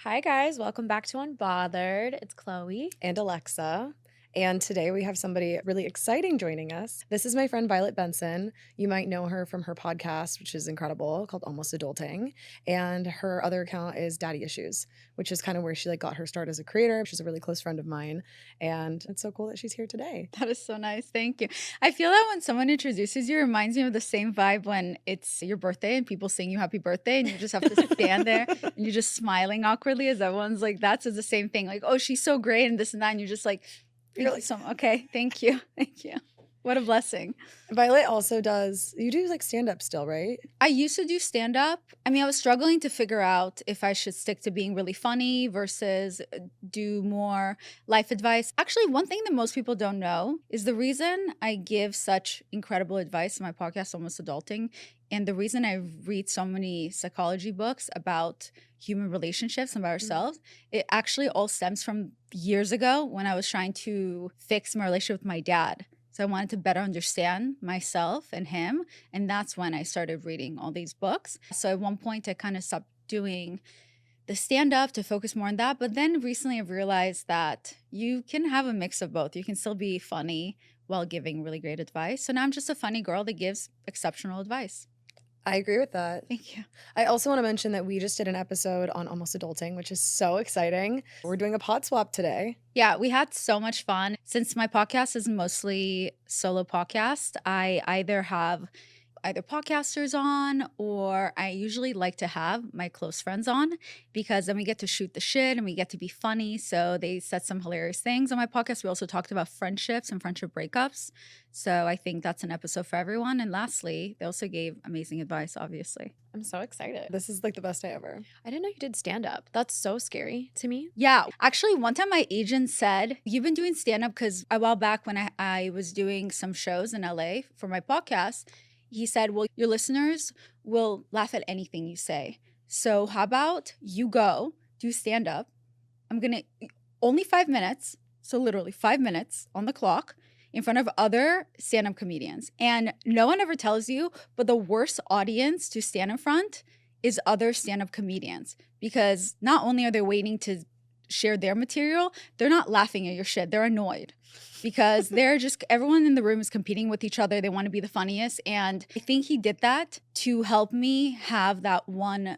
Hi, guys. Welcome back to Unbothered. It's Chloe. And Alexa. And today we have somebody really exciting joining us. This is my friend Violet Benson. You might know her from her podcast, which is incredible, called Almost Adulting. And her other account is Daddy Issues, which is kind of where she got her start as a creator. She's a really close friend of mine. And it's so cool that she's here today. That is so nice. Thank you. I feel that when someone introduces you, it reminds me of the same vibe when it's your birthday and people sing you happy birthday and you just have to stand there and you're just smiling awkwardly as everyone's like, that's the same thing. Like, oh, she's so great and this and that. And you're just like, You're like, okay, thank you. Thank you. What a blessing. Violet also does, you do stand-up still, right? I used to do stand-up. I mean, I was struggling to figure out if I should stick to being really funny versus do more life advice. Actually, one thing that most people don't know is the reason I give such incredible advice in my podcast, Almost Adulting, and the reason I read so many psychology books about human relationships and about ourselves, it actually all stems from years ago when I was trying to fix my relationship with my dad. So I wanted to better understand myself and him. And that's when I started reading all these books. So at one point, I kind of stopped doing the stand-up to focus more on that. But then recently I've realized that you can have a mix of both. You can still be funny while giving really great advice. So now I'm just a funny girl that gives exceptional advice. I agree with that. Thank you. I also want to mention that we just did an episode on Almost Adulting, which is so exciting. We're doing a pod swap today. Yeah, we had so much fun. Since my podcast is mostly solo podcast, I either have podcasters on or I usually like to have my close friends on because then we get to shoot the shit and we get to be funny. So they said some hilarious things on my podcast. We also talked about friendships and friendship breakups. So I think that's an episode for everyone. And lastly, they also gave amazing advice, obviously. I'm so excited. This is the best day ever. I didn't know you did stand up. That's so scary to me. Yeah. Actually, one time my agent said, you've been doing stand-up because a while back when I was doing some shows in LA for my podcast, he said, well, your listeners will laugh at anything you say. So how about you go do stand-up? I'm going to, only 5 minutes, so literally 5 minutes on the clock in front of other stand-up comedians. And no one ever tells you, but the worst audience to stand in front is other stand-up comedians. Because not only are they waiting to share their material, they're not laughing at your shit. They're annoyed. Because they're just, everyone in the room is competing with each other. They want to be the funniest. And I think he did that to help me have that one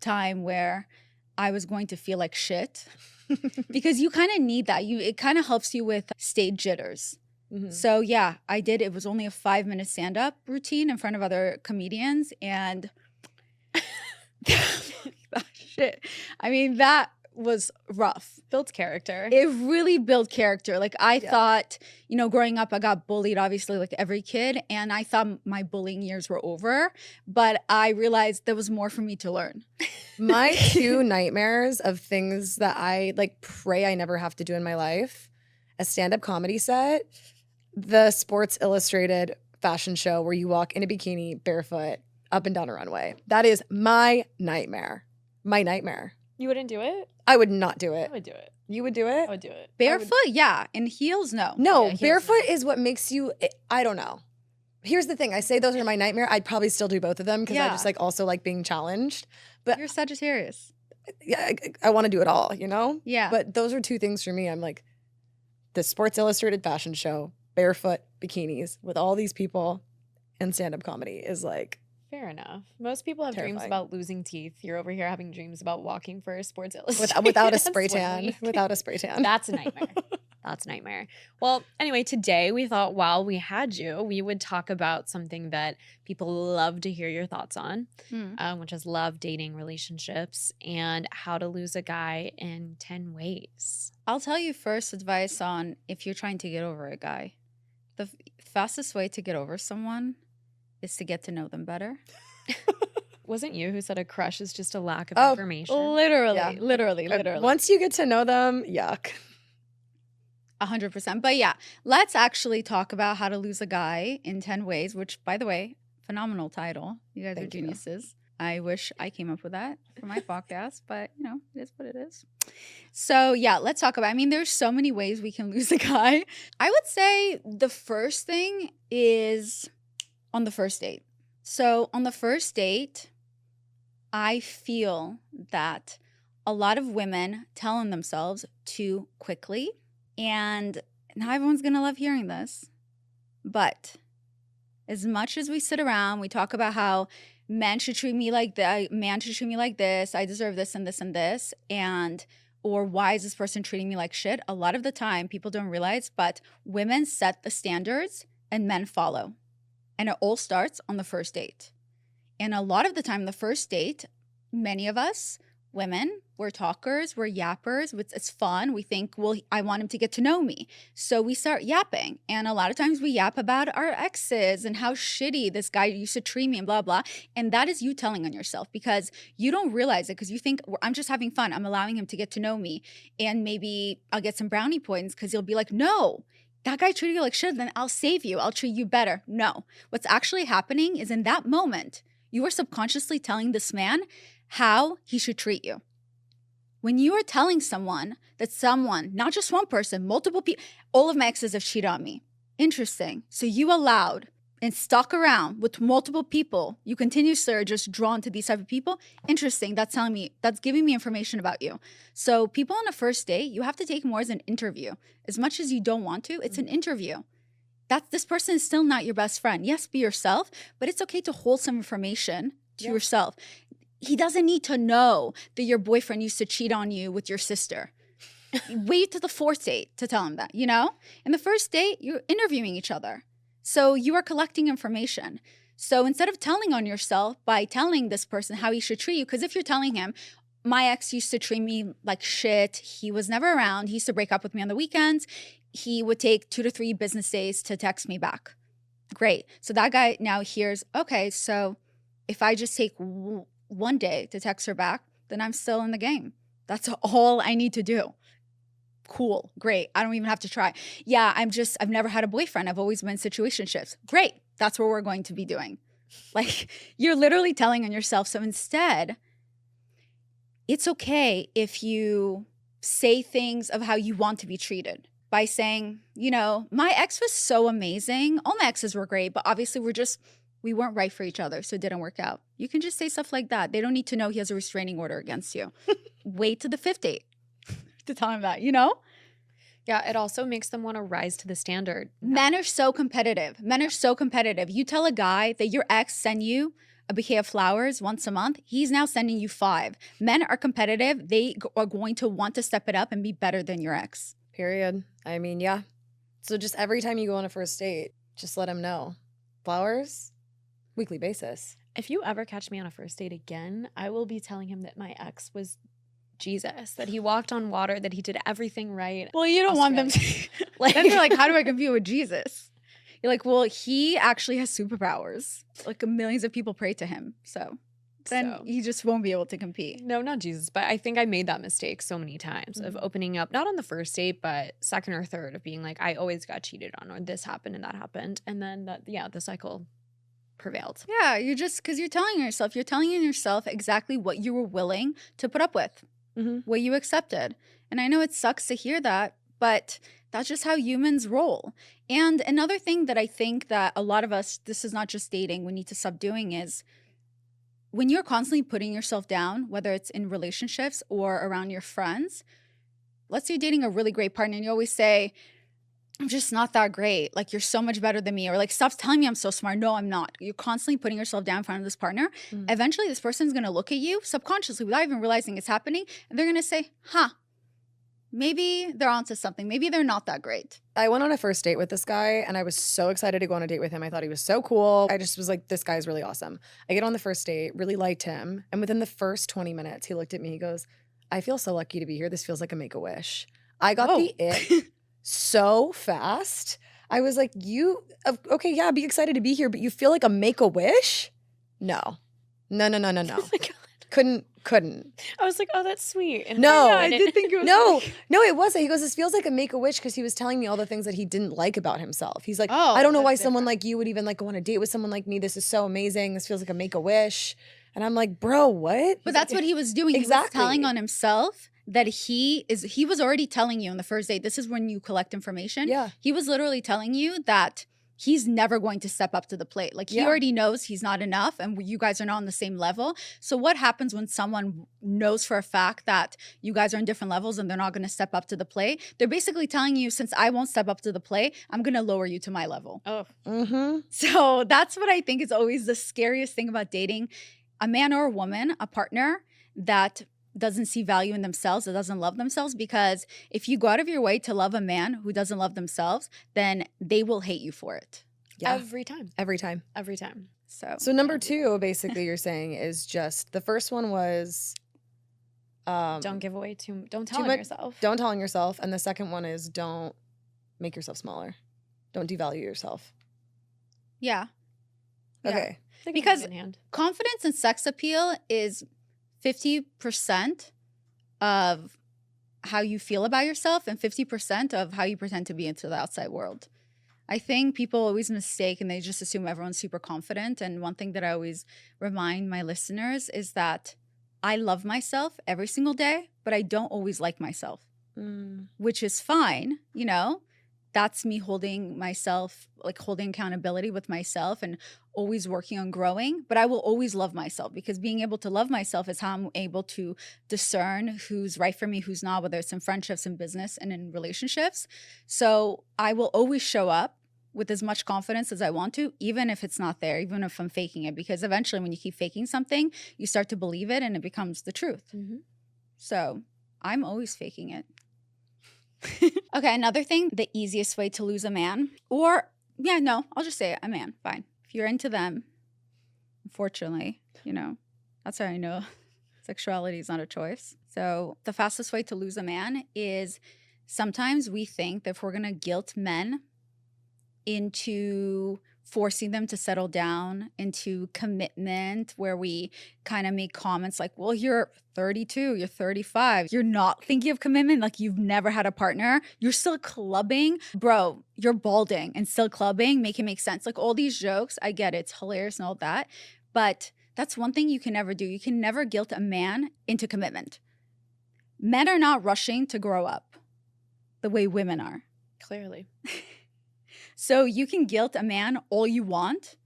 time where I was going to feel like shit. Because you kind of need that. It kind of helps you with stage jitters. Mm-hmm. So yeah, I did. It was only a 5-minute stand-up routine in front of other comedians. And shit. I mean, that was rough. Builds character. It really built character. Like I thought, growing up, I got bullied, obviously, like every kid. And I thought my bullying years were over. But I realized there was more for me to learn. My two nightmares of things that I pray I never have to do in my life: a stand-up comedy set, the Sports Illustrated fashion show where you walk in a bikini barefoot up and down a runway. That is my nightmare. My nightmare. You wouldn't do it? I would not do it. I would do it. You would do it? I would do it. Barefoot, yeah. And heels, no. No, Yeah, heels, barefoot is what makes you, I don't know. Here's the thing. I say those are my nightmare. I'd probably still do both of them because I Yeah. just also like being challenged. But You're Sagittarius. yeah, I want to do it all, Yeah. But those are two things for me. I'm like, the Sports Illustrated fashion show, barefoot bikinis with all these people, and stand-up comedy is Fair enough. Most people have dreams Terrifying. about losing teeth. You're over here having dreams about walking for a Sports Illustrated. without a and spray Swim tan. Week. Without a spray tan. That's a nightmare. That's a nightmare. Well, anyway, today we thought while we had you, we would talk about something that people love to hear your thoughts on, which is love, dating, relationships, and how to lose a guy in 10 ways. I'll tell you first advice on if you're trying to get over a guy. The fastest way to get over someone is to get to know them better. Wasn't you who said a crush is just a lack of Oh, information? Literally, Yeah. literally. Once you get to know them, yuck. 100%. But yeah, let's actually talk about how to lose a guy in 10 ways, which, by the way, phenomenal title. You guys are Thank you. geniuses. I wish I came up with that for my podcast, but it is what it is. So yeah, let's talk about, there's so many ways we can lose a guy. I would say the first thing is on the first date. So on the first date, I feel that a lot of women tell on themselves too quickly. And not everyone's going to love hearing this. But as much as we sit around, we talk about how men should treat me like that, man should treat me like this, I deserve this and this and this, and or why is this person treating me like shit? A lot of the time, people don't realize, but women set the standards and men follow. And it all starts on the first date. And a lot of the time, the first date, many of us, women, we're talkers, we're yappers, it's fun. We think, well, I want him to get to know me. So we start yapping. And a lot of times we yap about our exes and how shitty this guy used to treat me and blah, blah. And that is you telling on yourself because you don't realize it because you think, I'm just having fun. I'm allowing him to get to know me. And maybe I'll get some brownie points because he'll be like, no, that guy treated you like shit, then I'll save you. I'll treat you better. No. What's actually happening is in that moment, you are subconsciously telling this man how he should treat you. When you are telling someone that someone, not just one person, multiple people, all of my exes have cheated on me. Interesting. So you allowed and stuck around with multiple people. You continuously are just drawn to these type of people. Interesting. That's telling me, that's giving me information about you. So people on a first date, you have to take more as an interview. As much as you don't want to, it's an interview. This person is still not your best friend. Yes, be yourself, but it's okay to hold some information to yourself. He doesn't need to know that your boyfriend used to cheat on you with your sister. Wait to the fourth date to tell him that, you know? In the first date, you're interviewing each other. So you are collecting information. So instead of telling on yourself by telling this person how he should treat you, because if you're telling him, my ex used to treat me like shit, he was never around, he used to break up with me on the weekends, he would take 2 to 3 business days to text me back. Great. So that guy now hears, okay, so if I just take one day to text her back, then I'm still in the game. That's all I need to do. Cool. Great. I don't even have to try. Yeah, I've never had a boyfriend. I've always been in situationships. Great. That's what we're going to be doing. Like, you're literally telling on yourself. So instead, it's okay if you say things of how you want to be treated by saying, you know, my ex was so amazing. All my exes were great, but obviously we weren't right for each other, so it didn't work out. You can just say stuff like that. They don't need to know he has a restraining order against you. Wait to the 5th date to tell him that, you know? Yeah, it also makes them want to rise to the standard. Men are so competitive. Men are so competitive. You tell a guy that your ex send you a bouquet of flowers once a month, he's now sending you 5. Men are competitive. They are going to want to step it up and be better than your ex. Period. I mean, yeah. So just every time you go on a first date, just let him know. Flowers, weekly basis. If you ever catch me on a first date again, I will be telling him that my ex was Jesus, that he walked on water, that he did everything right. Well, you don't want them to. Then you're like, how do I compete with Jesus? You're like, well, he actually has superpowers. Like millions of people pray to him. So then he just won't be able to compete. No, not Jesus. But I think I made that mistake so many times of opening up, not on the first date, but second or third, of being like, I always got cheated on, or this happened and that happened. And then the cycle prevailed. Yeah, because you're telling yourself exactly what you were willing to put up with, what you accepted. And I know it sucks to hear that, but that's just how humans roll. And another thing that I think that a lot of us, this is not just dating, we need to stop doing is when you're constantly putting yourself down, whether it's in relationships or around your friends, let's say you're dating a really great partner and you always say, I'm just not that great. Like, you're so much better than me. Or like, stop telling me I'm so smart. No, I'm not. You're constantly putting yourself down in front of this partner. Eventually, this person's going to look at you subconsciously without even realizing it's happening. And they're going to say, maybe they're onto something. Maybe they're not that great. I went on a first date with this guy and I was so excited to go on a date with him. I thought he was so cool. I just was like, this guy's really awesome. I get on the first date, really liked him. And within the first 20 minutes, he looked at me. He goes, I feel so lucky to be here. This feels like a Make-A-Wish. I got the it so fast. I was like, okay, yeah, be excited to be here, but you feel like a Make-A-Wish? No. No. Oh my God. Couldn't. I was like, oh, that's sweet. And no, I did think it was no, it wasn't. He goes, this feels like a Make-A-Wish because he was telling me all the things that he didn't like about himself. He's like, I don't know why someone like you would even like go on a date with someone like me. This is so amazing. This feels like a Make-A-Wish. And I'm like, bro, what? But that's what he was doing. Exactly. He was telling on himself that he was already telling you on the first date. This is when you collect information. Yeah. He was literally telling you that he's never going to step up to the plate. Like, he Yeah. already knows he's not enough and you guys are not on the same level. So what happens when someone knows for a fact that you guys are on different levels and they're not going to step up to the plate? They're basically telling you, since I won't step up to the plate, I'm going to lower you to my level. Oh, Mm-hmm. So that's what I think is always the scariest thing about dating a man or a woman, a partner that doesn't see value in themselves, that doesn't love themselves. Because if you go out of your way to love a man who doesn't love themselves, then they will hate you for it. Yeah. every time. Every time. Every time. So number 2, basically, you're saying is just the first one was Don't give away don't tell on much- yourself. don't tell on yourself, and the second one is don't make yourself smaller. Don't devalue yourself. Yeah. Yeah. Okay. I think because- hand in hand. Confidence and sex appeal is 50% of how you feel about yourself and 50% of how you pretend to be into the outside world. I think people always mistake and they just assume everyone's super confident. And one thing that I always remind my listeners is that I love myself every single day, but I don't always like myself, which is fine. You know, that's me holding myself, like holding accountability with myself and always working on growing. But I will always love myself, because being able to love myself is how I'm able to discern who's right for me, who's not, whether it's in friendships, in business, and in relationships. So I will always show up with as much confidence as I want to, even if it's not there, even if I'm faking it, because eventually when you keep faking something, you start to believe it and it becomes the truth. Mhm. So I'm always faking it. Okay, another thing, the easiest way to lose a man, I'll just say it, a man, fine. If you're into them, unfortunately, that's how I know sexuality is not a choice. So the fastest way to lose a man is sometimes we think that if we're going to guilt men into forcing them to settle down into commitment, where we kind of make comments like, well, you're 32, you're 35, you're not thinking of commitment, like you've never had a partner, you're still clubbing. Bro, you're balding and still clubbing, make it make sense. Like all these jokes, I get it, it's hilarious and all that, but that's one thing you can never do. You can never guilt a man into commitment. Men are not rushing to grow up the way women are. Clearly. So you can guilt a man all you want,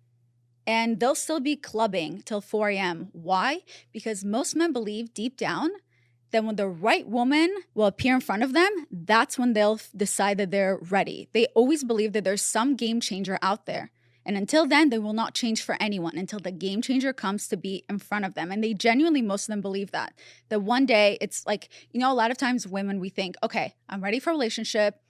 and they'll still be clubbing till 4 a.m. Why? Because most men believe deep down that when the right woman will appear in front of them, that's when they'll decide that they're ready. They always believe that there's some game changer out there. And until then, they will not change for anyone until the game changer comes to be in front of them. And they genuinely, most of them believe that one day it's like, a lot of times women, we think, okay, I'm ready for a relationship.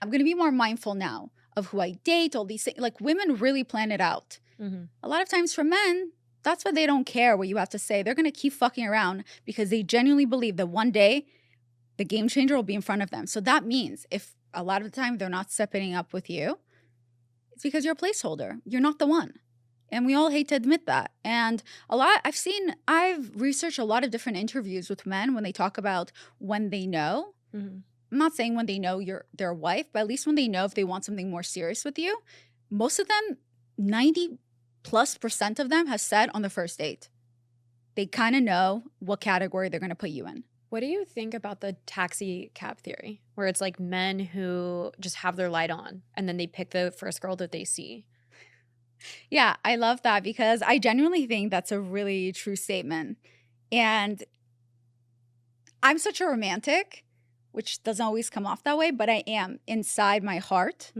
I'm going to be more mindful now of who I date, all these things. Like women really plan it out. Mm-hmm. A lot of times for men, that's why they don't care what you have to say. They're going to keep fucking around because they genuinely believe that one day the game changer will be in front of them. So that means if a lot of the time they're not stepping up with you, it's because you're a placeholder. You're not the one. And we all hate to admit that. And I've researched a lot of different interviews with men when they talk about when they know. Mm-hmm. I'm not saying when they know you're their wife, but at least when they know if they want something more serious with you, most of them, 90+% of them have said on the first date. They kind of know what category they're going to put you in. What do you think about the taxi cab theory, where it's like men who just have their light on and then they pick the first girl that they see? Yeah, I love that because I genuinely think that's a really true statement. And I'm such a romantic, which doesn't always come off that way, but I am inside my heart,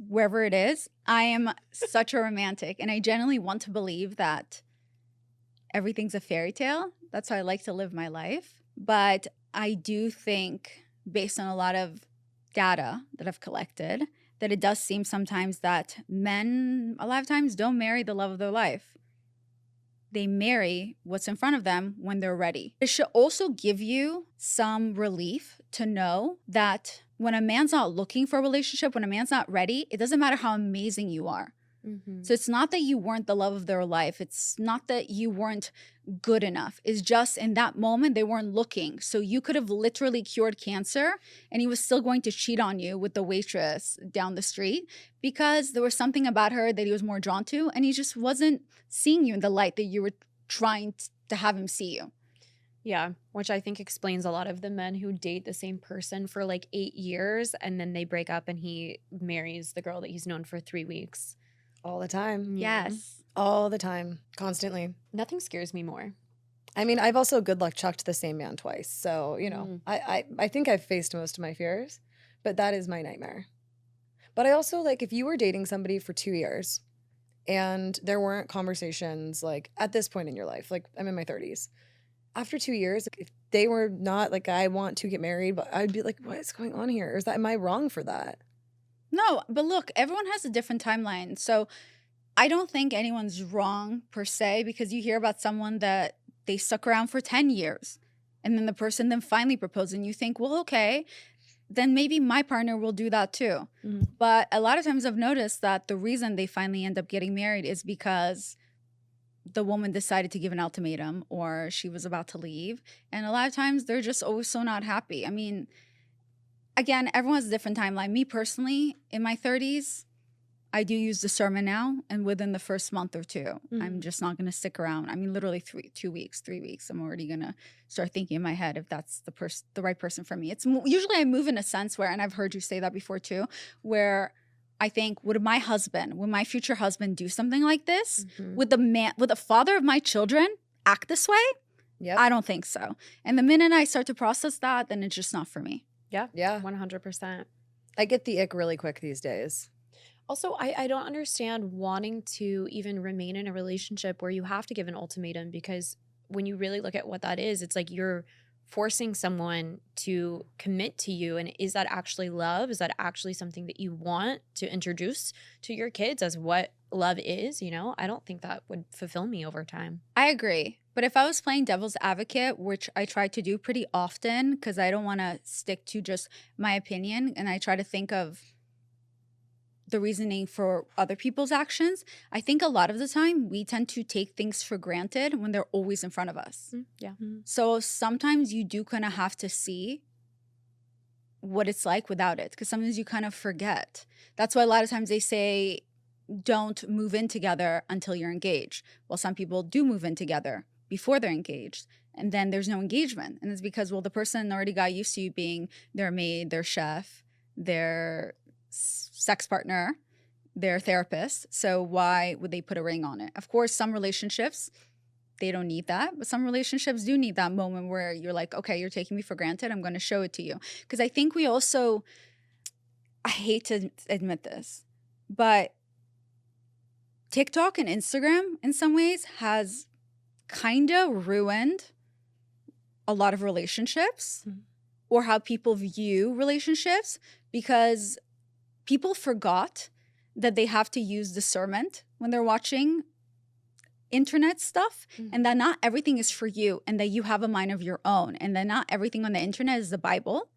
wherever it is. I am such a romantic, and I genuinely want to believe that everything's a fairy tale. That's how I like to live my life. But I do think, based on a lot of data that I've collected, that it does seem sometimes that men, a lot of times, don't marry the love of their life. They marry what's in front of them when they're ready. It should also give you some relief to know that when a man's not looking for a relationship, when a man's not ready, it doesn't matter how amazing you are. Mm-hmm. So it's not that you weren't the love of their life. It's not that you weren't good enough. It's just in that moment, they weren't looking. So you could have literally cured cancer and he was still going to cheat on you with the waitress down the street because there was something about her that he was more drawn to, and he just wasn't seeing you in the light that you were trying to have him see you. Yeah, which I think explains a lot of the men who date the same person for like 8 years and then they break up and he marries the girl that he's known for 3 weeks. All the time. Yeah. Yes. All the time. Constantly. Nothing scares me more. I mean, I've also good luck chucked the same man twice. So, I think I've faced most of my fears, but that is my nightmare. But I also like if you were dating somebody for 2 years and there weren't conversations like at this point in your life, like I'm in my 30s. After 2 years, like, if they were not like, I want to get married, but I'd be like, what is going on here? Or am I wrong for that? No, but look, everyone has a different timeline. So I don't think anyone's wrong per se, because you hear about someone that they stuck around for 10 years and then the person then finally proposed and you think, well, okay, then maybe my partner will do that too. Mm-hmm. But a lot of times I've noticed that the reason they finally end up getting married is because the woman decided to give an ultimatum or she was about to leave. And a lot of times they're just always so not happy. I mean, again, everyone has a different timeline. Me personally, in my 30s, I do use discernment now, and within the first month or two, I'm just not going to stick around. I mean, literally 3 weeks, I'm already going to start thinking in my head if that's the right person for me. It's usually I move in a sense where, and I've heard you say that before too, where I think, would my future husband do something like this? Would the father of my children act this way? Yeah. I don't think so. And the minute I start to process that, then it's just not for me. Yeah. Yeah. 100%. I get the ick really quick these days. Also, I don't understand wanting to even remain in a relationship where you have to give an ultimatum, because when you really look at what that is, it's like you're forcing someone to commit to you. And is that actually love? Is that actually something that you want to introduce to your kids as what love is? I don't think that would fulfill me over time. I agree. But if I was playing devil's advocate, which I try to do pretty often because I don't want to stick to just my opinion and I try to think of the reasoning for other people's actions, I think a lot of the time we tend to take things for granted when they're always in front of us. Yeah. So sometimes you do kind of have to see what it's like without it, because sometimes you kind of forget. That's why a lot of times they say don't move in together until you're engaged. Well, some people do move in together before they're engaged, and then there's no engagement. And it's because, well, the person already got used to you being their maid, their chef, their sex partner, their therapist. So why would they put a ring on it? Of course, some relationships, they don't need that. But some relationships do need that moment where you're like, okay, you're taking me for granted. I'm going to show it to you. Because I think we also, I hate to admit this, but TikTok and Instagram in some ways has kind of ruined a lot of relationships or how people view relationships, because people forgot that they have to use discernment when they're watching internet stuff, and that not everything is for you, and that you have a mind of your own, and that not everything on the internet is the Bible.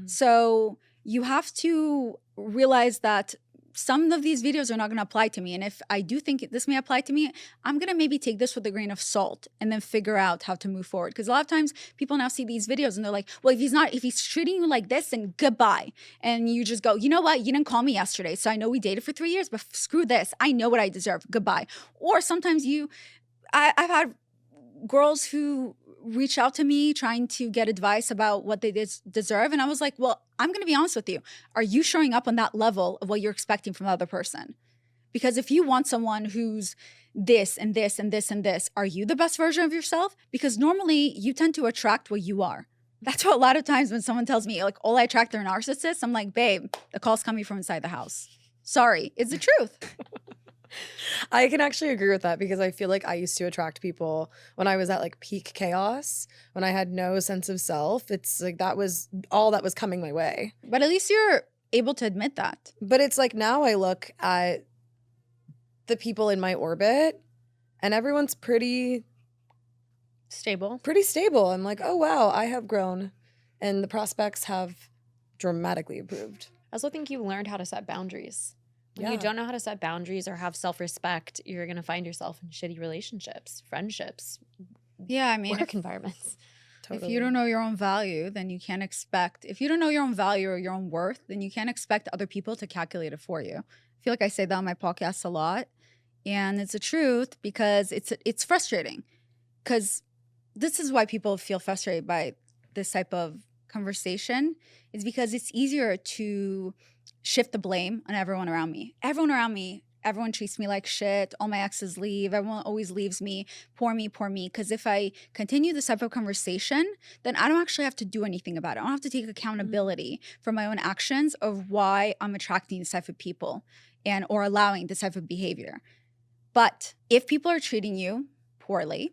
So you have to realize that some of these videos are not going to apply to me. And if I do think this may apply to me, I'm going to maybe take this with a grain of salt and then figure out how to move forward. Because a lot of times people now see these videos and they're like, well, if he's treating you like this, then goodbye. And you just go, you know what? You didn't call me yesterday. So I know we dated for 3 years, but screw this. I know what I deserve. Goodbye. Or sometimes I've had girls who reach out to me trying to get advice about what they deserve. And I was like, well, I'm going to be honest with you. Are you showing up on that level of what you're expecting from the other person? Because if you want someone who's this and this and this and this, are you the best version of yourself? Because normally you tend to attract what you are. That's what a lot of times when someone tells me, like, all I attract are narcissists, I'm like, babe, the call's coming from inside the house. Sorry, it's the truth. I can actually agree with that, because I feel like I used to attract people when I was at like peak chaos, when I had no sense of self. It's like that was all that was coming my way. But at least you're able to admit that. But it's like now I look at the people in my orbit and everyone's pretty stable. I'm like, oh, wow, I have grown and the prospects have dramatically improved. I also think you learned how to set boundaries. When you don't know how to set boundaries or have self-respect, you're going to find yourself in shitty relationships, friendships, work environments. Totally. If you don't know your own value, then you can't expect, if you don't know your own value or your own worth, then you can't expect other people to calculate it for you. I feel like I say that on my podcast a lot. And it's the truth, because it's frustrating. Because this is why people feel frustrated by this type of conversation, is because it's easier to shift the blame on everyone around me. Everyone treats me like shit. All my exes leave. Everyone always leaves me. Poor me, poor me. Because if I continue this type of conversation, then I don't actually have to do anything about it. I don't have to take accountability for my own actions of why I'm attracting this type of people and or allowing this type of behavior. But if people are treating you poorly,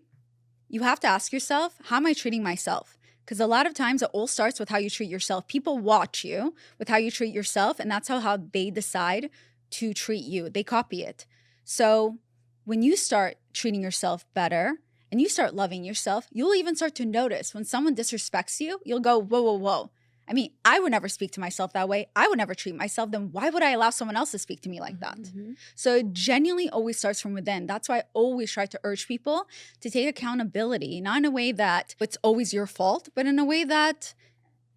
you have to ask yourself, how am I treating myself? Because a lot of times it all starts with how you treat yourself. People watch you with how you treat yourself, and that's how they decide to treat you. They copy it. So when you start treating yourself better and you start loving yourself, you'll even start to notice when someone disrespects you, you'll go, whoa, whoa, whoa. I mean, I would never speak to myself that way. I would never treat myself. Then why would I allow someone else to speak to me like that? Mm-hmm. So it genuinely always starts from within. That's why I always try to urge people to take accountability, not in a way that it's always your fault, but in a way that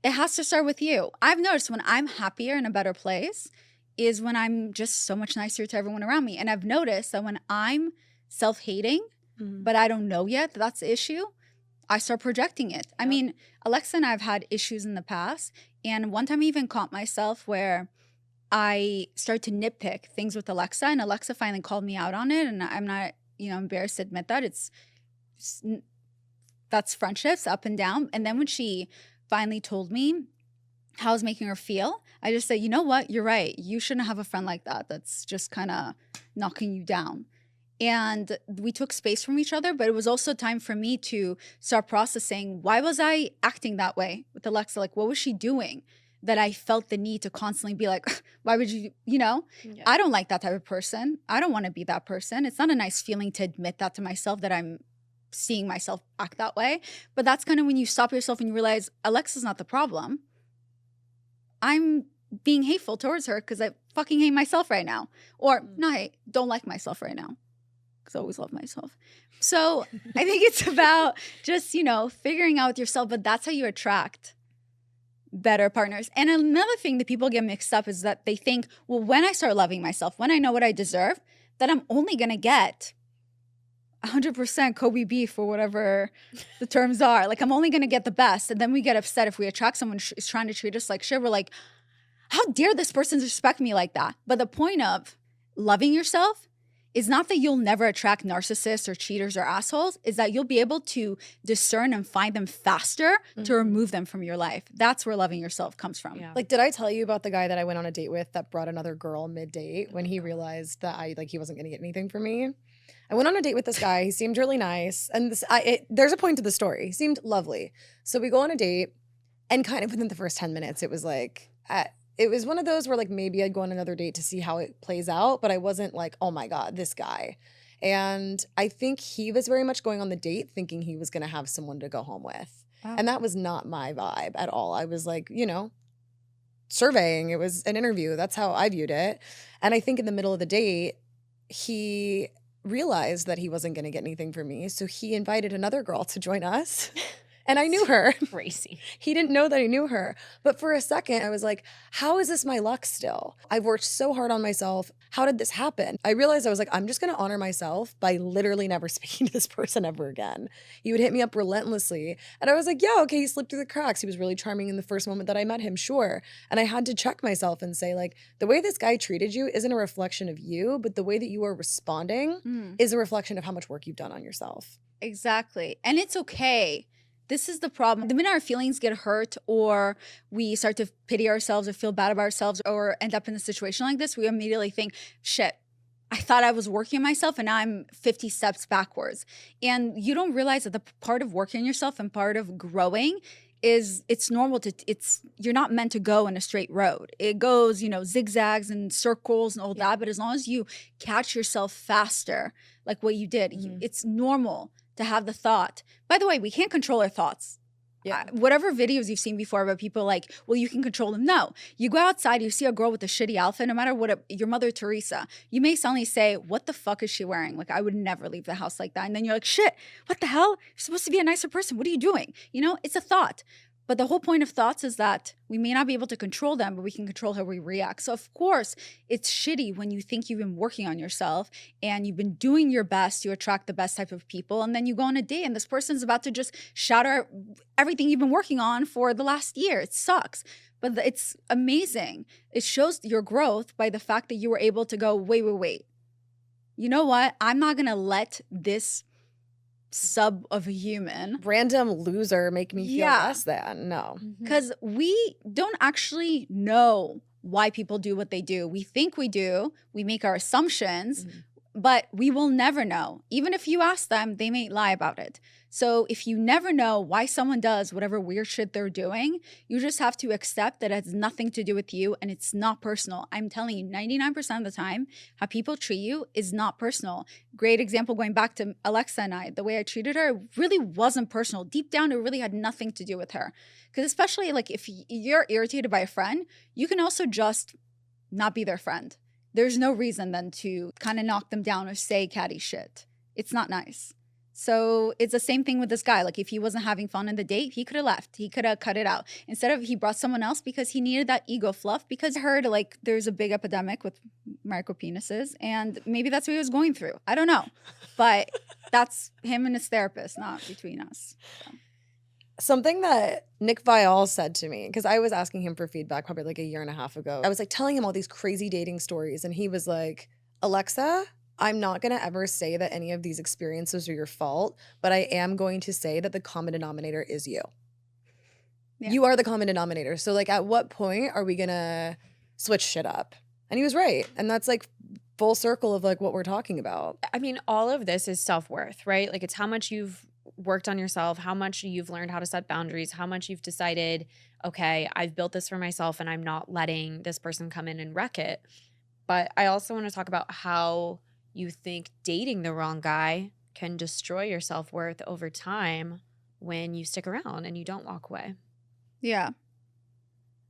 it has to start with you. I've noticed when I'm happier in a better place is when I'm just so much nicer to everyone around me. And I've noticed that when I'm self-hating, but I don't know yet that that's the issue, I start projecting it. I mean, Alexa and I have had issues in the past. And one time I even caught myself where I started to nitpick things with Alexa, and Alexa finally called me out on it. And I'm not, embarrassed to admit that. That's friendships up and down. And then when she finally told me how I was making her feel, I just said, you know what? You're right. You shouldn't have a friend like that. That's just kind of knocking you down. And we took space from each other, but it was also time for me to start processing, why was I acting that way with Alexa? Like, what was she doing that I felt the need to constantly be like, why would you, I don't like that type of person. I don't want to be that person. It's not a nice feeling to admit that to myself, that I'm seeing myself act that way. But that's kind of when you stop yourself and you realize Alexa's not the problem. I'm being hateful towards her because I fucking hate myself right now. Or no, I don't like myself right now because I always love myself. So I think it's about just, figuring out yourself, but that's how you attract better partners. And another thing that people get mixed up is that they think, well, when I start loving myself, when I know what I deserve, that I'm only going to get 100% Kobe beef or whatever the terms are. Like, I'm only going to get the best. And then we get upset if we attract someone who's trying to treat us like shit. We're like, how dare this person disrespect me like that? But the point of loving yourself is not that you'll never attract narcissists or cheaters or assholes, is that you'll be able to discern and find them faster to remove them from your life. That's where loving yourself comes from. Yeah. Like, did I tell you about the guy that I went on a date with that brought another girl mid-date when he realized that he wasn't going to get anything from me? I went on a date with this guy. He seemed really nice. And there's a point to the story. He seemed lovely. So we go on a date, and kind of within the first 10 minutes, it was like, it was one of those where like maybe I'd go on another date to see how it plays out, but I wasn't like, oh my God, this guy. And I think he was very much going on the date thinking he was going to have someone to go home with. Wow. And that was not my vibe at all. I was like, surveying. It was an interview. That's how I viewed it. And I think in the middle of the date, he realized that he wasn't going to get anything from me. So he invited another girl to join us. And I knew her. Crazy. He didn't know that I knew her. But for a second, I was like, how is this my luck still? I've worked so hard on myself. How did this happen? I realized I was like, I'm just going to honor myself by literally never speaking to this person ever again. He would hit me up relentlessly. And I was like, yeah, okay, he slipped through the cracks. He was really charming in the first moment that I met him, sure. And I had to check myself and say, like, the way this guy treated you isn't a reflection of you, but the way that you are responding is a reflection of how much work you've done on yourself. Exactly. And it's okay. This is the problem. The minute our feelings get hurt or we start to pity ourselves or feel bad about ourselves or end up in a situation like this, we immediately think, shit, I thought I was working on myself and now I'm 50 steps backwards. And you don't realize that the part of working on yourself and part of growing is it's normal you're not meant to go in a straight road. It goes, zigzags and circles and all that. But as long as you catch yourself faster, like what you did, it's normal to have the thought. By the way, we can't control our thoughts. Yeah. Whatever videos you've seen before about people like, well, you can control them. No, you go outside, you see a girl with a shitty outfit, no matter what, your Mother Teresa, you may suddenly say, what the fuck is she wearing? Like, I would never leave the house like that. And then you're like, shit, what the hell? You're supposed to be a nicer person. What are you doing? It's a thought. But the whole point of thoughts is that we may not be able to control them, but we can control how we react. So of course, it's shitty when you think you've been working on yourself and you've been doing your best to attract the best type of people. And then you go on a date and this person's about to just shatter everything you've been working on for the last year. It sucks. But it's amazing. It shows your growth by the fact that you were able to go, wait. You know what? I'm not going to let this sub of a human, random loser, make me feel less than. No. Because we don't actually know why people do what they do. We think we do. We make our assumptions, but we will never know. Even if you ask them, they may lie about it. So if you never know why someone does whatever weird shit they're doing, you just have to accept that it has nothing to do with you and it's not personal. I'm telling you, 99% of the time, how people treat you is not personal. Great example going back to Alexa and I, the way I treated her really wasn't personal. Deep down, it really had nothing to do with her. Because especially like if you're irritated by a friend, you can also just not be their friend. There's no reason then to kind of knock them down or say catty shit. It's not nice. So it's the same thing with this guy. Like if he wasn't having fun on the date, he could have left. He could have cut it out. Instead of he brought someone else because he needed that ego fluff, because I heard like there's a big epidemic with micro penises and maybe that's what he was going through. I don't know. But that's him and his therapist, not between us. So. Something that Nick Vial said to me, because I was asking him for feedback probably like a year and a half ago. I was like telling him all these crazy dating stories and he was like, Alexa, I'm not going to ever say that any of these experiences are your fault, but I am going to say that the common denominator is you. Yeah. You are the common denominator. So like at what point are we going to switch shit up? And he was right. And that's like full circle of like what we're talking about. I mean, all of this is self-worth, right? Like it's how much you've worked on yourself, how much you've learned how to set boundaries, how much you've decided, okay, I've built this for myself and I'm not letting this person come in and wreck it. But I also want to talk about how you think dating the wrong guy can destroy your self-worth over time when you stick around and you don't walk away. Yeah.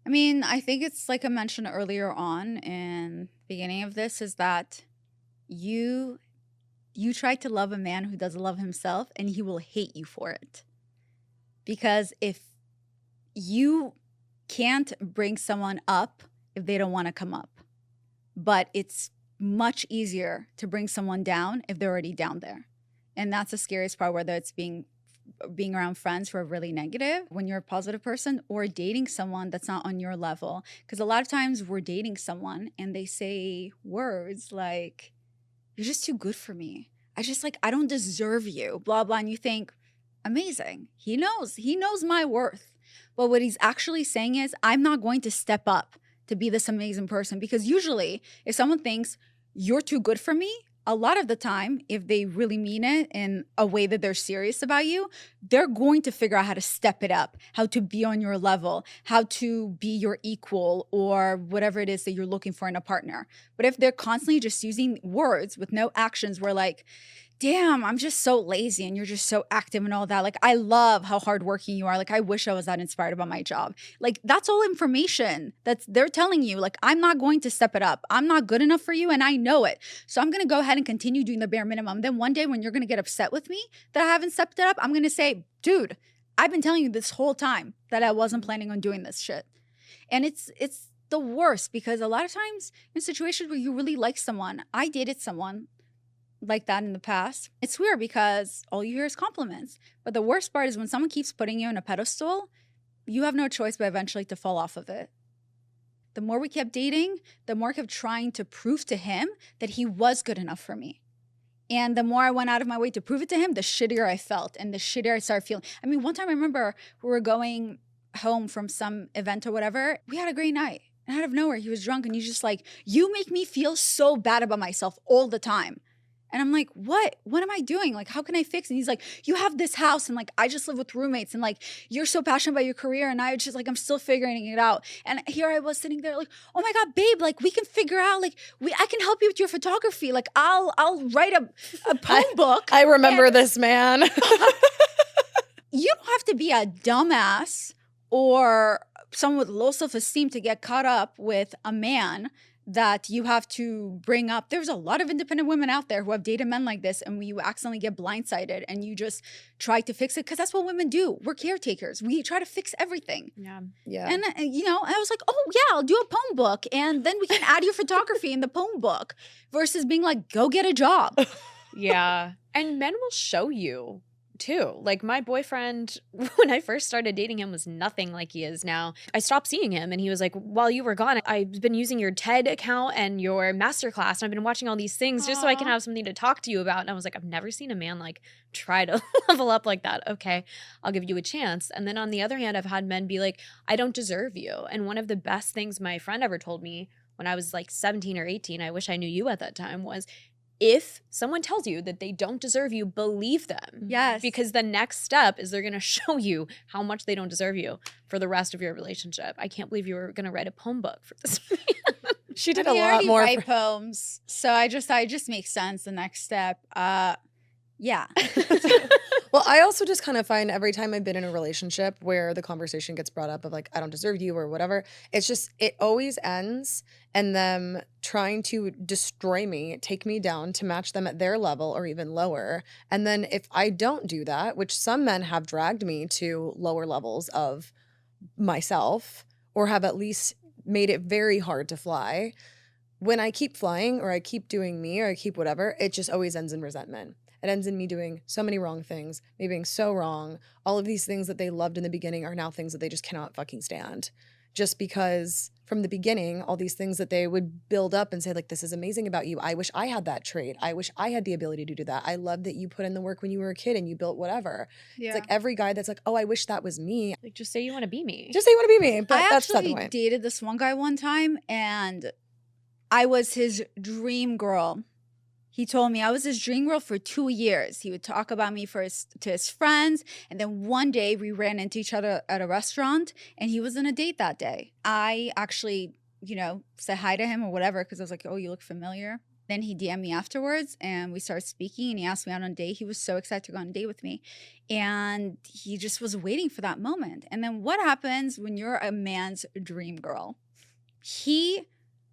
I mean, I think it's like I mentioned earlier on in the beginning of this is that you try to love a man who doesn't love himself and he will hate you for it. Because if you can't bring someone up if they don't want to come up, but it's much easier to bring someone down if they're already down there. And that's the scariest part, whether it's being around friends who are really negative when you're a positive person or dating someone that's not on your level. Because a lot of times we're dating someone and they say words like, you're just too good for me. I don't deserve you, blah, blah. And you think, amazing. He knows my worth. But what he's actually saying is, I'm not going to step up to be this amazing person. Because usually if someone thinks you're too good for me, a lot of the time, if they really mean it in a way that they're serious about you, they're going to figure out how to step it up, how to be on your level, how to be your equal or whatever it is that you're looking for in a partner. But if they're constantly just using words with no actions, we're like, damn, I'm just so lazy and you're just so active and all that. Like, I love how hardworking you are. Like, I wish I was that inspired about my job. Like, that's all information that they're telling you. Like, I'm not going to step it up. I'm not good enough for you and I know it. So I'm going to go ahead and continue doing the bare minimum. Then one day when you're going to get upset with me that I haven't stepped it up, I'm going to say, dude, I've been telling you this whole time that I wasn't planning on doing this shit. And it's the worst because a lot of times in situations where you really like someone, I dated someone like that in the past. It's weird because all you hear is compliments. But the worst part is when someone keeps putting you on a pedestal, you have no choice but eventually to fall off of it. The more we kept dating, the more I kept trying to prove to him that he was good enough for me. And the more I went out of my way to prove it to him, the shittier I felt and the shittier I started feeling. I mean, one time I remember we were going home from some event or whatever. We had a great night. And out of nowhere, he was drunk and he's just like, you make me feel so bad about myself all the time. And I'm like, what? What am I doing? Like, how can I fix it? And he's like, you have this house and like, I just live with roommates and like, you're so passionate about your career. And I just like, I'm still figuring it out. And here I was sitting there like, oh my God, babe, like we can figure out, like I can help you with your photography. Like I'll write a poem book. I remember this man. You don't have to be a dumbass or someone with low self-esteem to get caught up with a man that you have to bring up. There's a lot of independent women out there who have dated men like this, and you accidentally get blindsided and you just try to fix it, because that's what women do. We're caretakers. We try to fix everything. Yeah. And I was like, oh yeah, I'll do a poem book, and then we can add your photography in the poem book, versus being like, go get a job. Yeah. And men will show you too. Like my boyfriend, when I first started dating him, was nothing like he is now. I stopped seeing him and he was like, while you were gone, I've been using your TED account and your masterclass, and I've been watching all these things just so I can have something to talk to you about. And I was like, I've never seen a man like try to level up like that. Okay, I'll give you a chance. And then on the other hand, I've had men be like, I don't deserve you. And one of the best things my friend ever told me when I was like 17 or 18, I wish I knew you at that time, was, if someone tells you that they don't deserve you, believe them. Yes. Because the next step is they're going to show you how much they don't deserve you for the rest of your relationship. I can't believe you were going to write a poem book for this man. She did I a lot more. write poems, so I just makes sense. The next step, yeah. Well, I also just kind of find every time I've been in a relationship where the conversation gets brought up of like, I don't deserve you or whatever, it's just, it always ends in them trying to destroy me, take me down to match them at their level or even lower. And then if I don't do that, which some men have dragged me to lower levels of myself or have at least made it very hard to fly, when I keep flying or I keep doing me or I keep whatever, it just always ends in resentment. It ends in me doing so many wrong things, me being so wrong. All of these things that they loved in the beginning are now things that they just cannot fucking stand. Just because from the beginning, all these things that they would build up and say like, this is amazing about you. I wish I had that trait. I wish I had the ability to do that. I love that you put in the work when you were a kid and you built whatever. Yeah. It's like every guy that's like, oh, I wish that was me. Like, just say you want to be me. Just say you want to be me. But that's the actually point. Dated this one guy one time, and I was his dream girl. He told me I was his dream girl for 2 years. He would talk about me to his friends. And then one day we ran into each other at a restaurant and he was on a date that day. I actually, said hi to him or whatever because I was like, oh, you look familiar. Then he DM'd me afterwards and we started speaking and he asked me out on a date. He was so excited to go on a date with me. And he just was waiting for that moment. And then what happens when you're a man's dream girl? He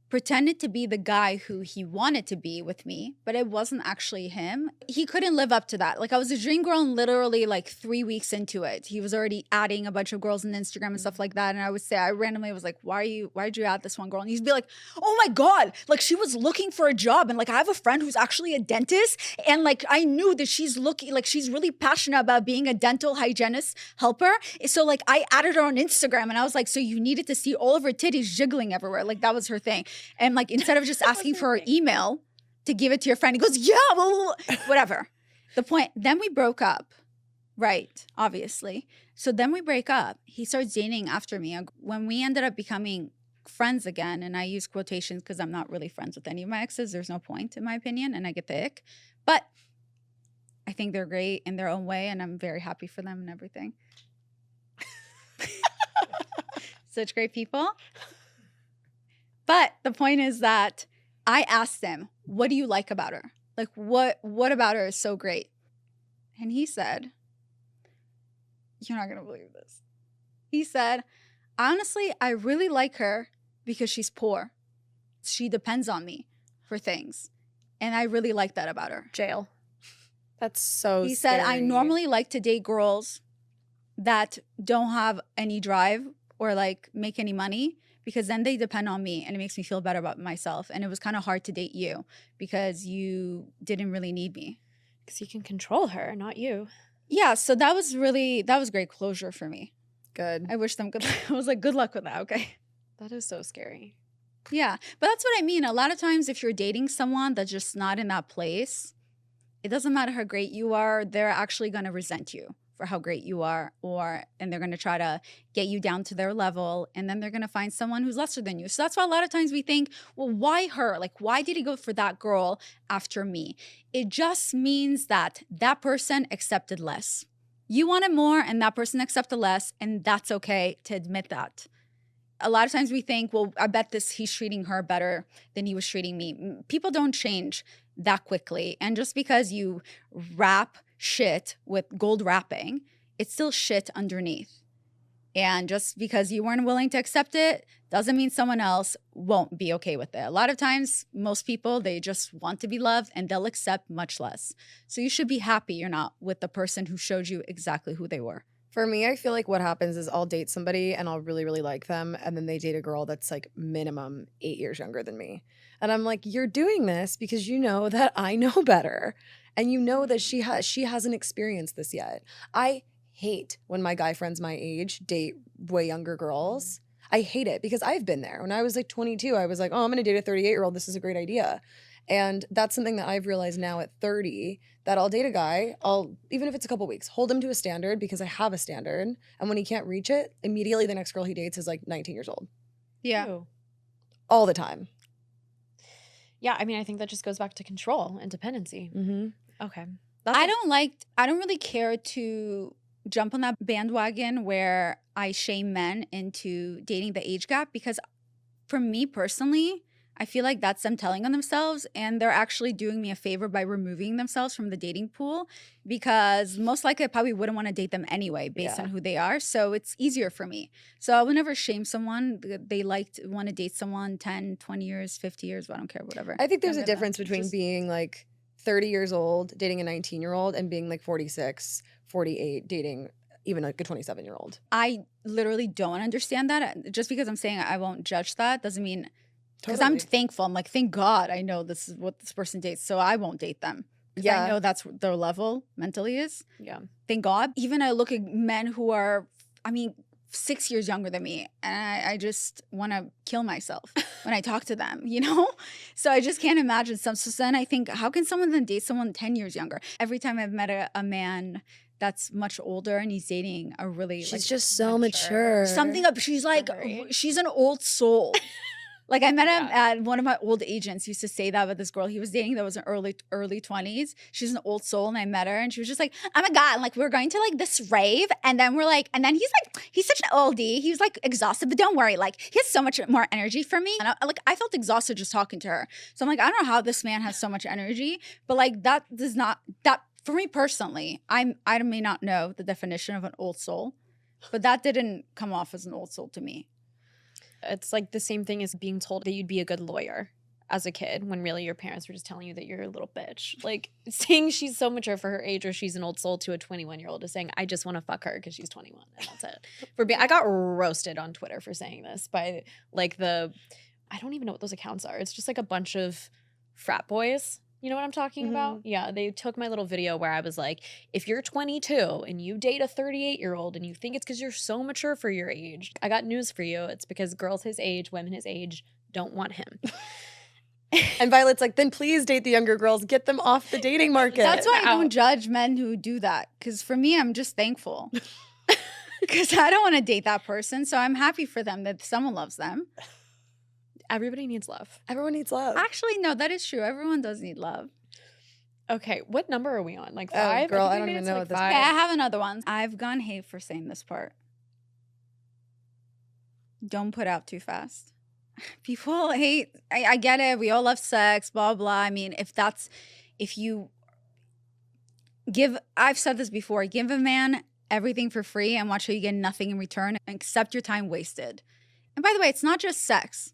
pretended to be the guy who he wanted to be with me, but it wasn't actually him. He couldn't live up to that. Like I was a dream girl and literally like 3 weeks into it, he was already adding a bunch of girls on Instagram and stuff like that. And I would say, I randomly was like, why did you add this one girl? And he'd be like, oh my God, like she was looking for a job. And like, I have a friend who's actually a dentist. And like, I knew that she's really passionate about being a dental hygienist helper. So like I added her on Instagram and I was like, so you needed to see all of her titties jiggling everywhere. Like that was her thing. And like, instead of just asking for her email to give it to your friend, he goes, yeah, well, whatever. The point, then we broke up, right? Obviously. So then we break up. He starts dating after me. When we ended up becoming friends again, and I use quotations because I'm not really friends with any of my exes. There's no point in my opinion, and I get the ick. But I think they're great in their own way, and I'm very happy for them and everything. Such great people. But the point is that I asked him, what do you like about her? Like, what about her is so great? And he said, you're not going to believe this. He said, honestly, I really like her because she's poor. She depends on me for things. And I really like that about her. Jail. That's so He scary. said, I normally like to date girls that don't have any drive or like make any money, because then they depend on me and it makes me feel better about myself. And it was kind of hard to date you because you didn't really need me. Because you can control her, not you. Yeah, so that was great closure for me. Good. I wish them good luck. I was like, good luck with that, okay? That is so scary. Yeah, but that's what I mean. A lot of times if you're dating someone that's just not in that place, it doesn't matter how great you are, they're actually going to resent you for how great you are, and they're going to try to get you down to their level, and then they're going to find someone who's lesser than you. So that's why a lot of times we think, well, why her? Like, why did he go for that girl after me? It just means that that person accepted less. You wanted more, and that person accepted less, and that's okay to admit that. A lot of times we think, well, I bet he's treating her better than he was treating me. People don't change that quickly. And just because you wrap shit with gold wrapping, it's still shit underneath. And just because you weren't willing to accept it doesn't mean someone else won't be okay with it. A lot of times, most people, they just want to be loved and they'll accept much less. So you should be happy you're not with the person who showed you exactly who they were. For me, I feel like what happens is I'll date somebody and I'll really, really like them. And then they date a girl that's like minimum 8 years younger than me. And I'm like, you're doing this because you know that I know better. And you know that she hasn't experienced this yet. I hate when my guy friends my age date way younger girls. I hate it because I've been there. When I was like 22, I was like, oh, I'm going to date a 38-year-old. This is a great idea. And that's something that I've realized now at 30, that I'll date a guy, even if it's a couple weeks, hold him to a standard because I have a standard. And when he can't reach it, immediately the next girl he dates is like 19 years old. Yeah. Ew. All the time. Yeah, I mean, I think that just goes back to control and dependency. Mm-hmm. Okay. I don't really care to jump on that bandwagon where I shame men into dating the age gap, because for me personally, I feel like that's them telling on themselves, and they're actually doing me a favor by removing themselves from the dating pool, because most likely I probably wouldn't want to date them anyway based on who they are. So it's easier for me. So I would never shame someone. They want to date someone 10, 20 years, 50 years, I don't care, whatever. I think there's a difference between being like 30 years old, dating a 19-year-old, and being like 46, 48, dating even like a 27-year-old. I literally don't understand that. Just because I'm saying I won't judge that doesn't mean... Because I'm thankful. I'm like, thank God I know this is what this person dates, so I won't date them. Yeah. I know that's what their level mentally is. Yeah. Thank God. Even I look at men who are, 6 years younger than me, and I just want to kill myself when I talk to them, you know? So I just can't imagine some. So then I think, how can someone then date someone 10 years younger? Every time I've met a man that's much older and he's dating a really... She's just so mature. Something up. She's like, she's an old soul. Like I met him at one of my old agents used to say that about this girl he was dating that was in early 20s. She's an old soul, and I met her and she was just like, oh my God, like we're going to like this rave, and then he's such an oldie. He was like exhausted, but don't worry, like he has so much more energy for me. And I felt exhausted just talking to her. So I'm like, I don't know how this man has so much energy, but like that for me personally, I may not know the definition of an old soul, but that didn't come off as an old soul to me. It's like the same thing as being told that you'd be a good lawyer as a kid when really your parents were just telling you that you're a little bitch. Like saying she's so mature for her age or she's an old soul to a 21-year-old is saying, I just want to fuck her because she's 21 and that's it. I got roasted on Twitter for saying this by like I don't even know what those accounts are. It's just like a bunch of frat boys. You know what I'm talking about? Yeah, they took my little video where I was like, if you're 22 and you date a 38-year-old and you think it's because you're so mature for your age, I got news for you. It's because girls his age, women his age don't want him. And Violet's like, then please date the younger girls. Get them off the dating market. That's why I don't judge men who do that. Because for me, I'm just thankful. Because I don't want to date that person. So I'm happy for them that someone loves them. Everybody needs love. Everyone needs love. Actually, no, that is true. Everyone does need love. Okay, what number are we on? Like 5? Oh, girl, I don't even know. Like 5. Yeah, I have another one. I've gone hate for saying this part. Don't put out too fast. People hate. I get it. We all love sex, blah, blah. I mean, if you give, I've said this before, give a man everything for free and watch how you get nothing in return and accept your time wasted. And by the way, it's not just sex.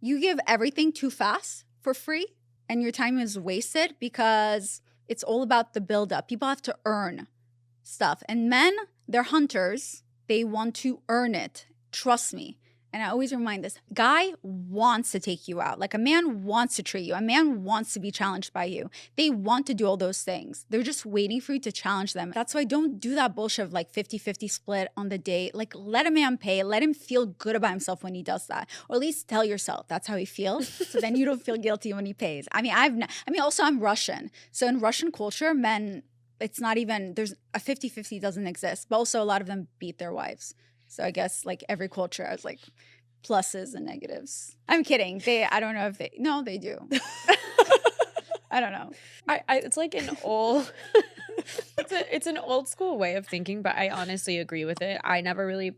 You give everything too fast for free and your time is wasted because it's all about the buildup. People have to earn stuff. And men, they're hunters. They want to earn it. Trust me. And I always remind this, guy wants to take you out. Like a man wants to treat you. A man wants to be challenged by you. They want to do all those things. They're just waiting for you to challenge them. That's why don't do that bullshit of like 50-50 split on the date. Like let a man pay. Let him feel good about himself when he does that. Or at least tell yourself that's how he feels. So then you don't feel guilty when he pays. Also I'm Russian. So in Russian culture, men, it's not even, there's a 50-50 doesn't exist. But also a lot of them beat their wives. So I guess like every culture has like pluses and negatives. I'm kidding. I don't know if they, no, they do. I don't know. It's like an old, it's an old school way of thinking, but I honestly agree with it. I never really,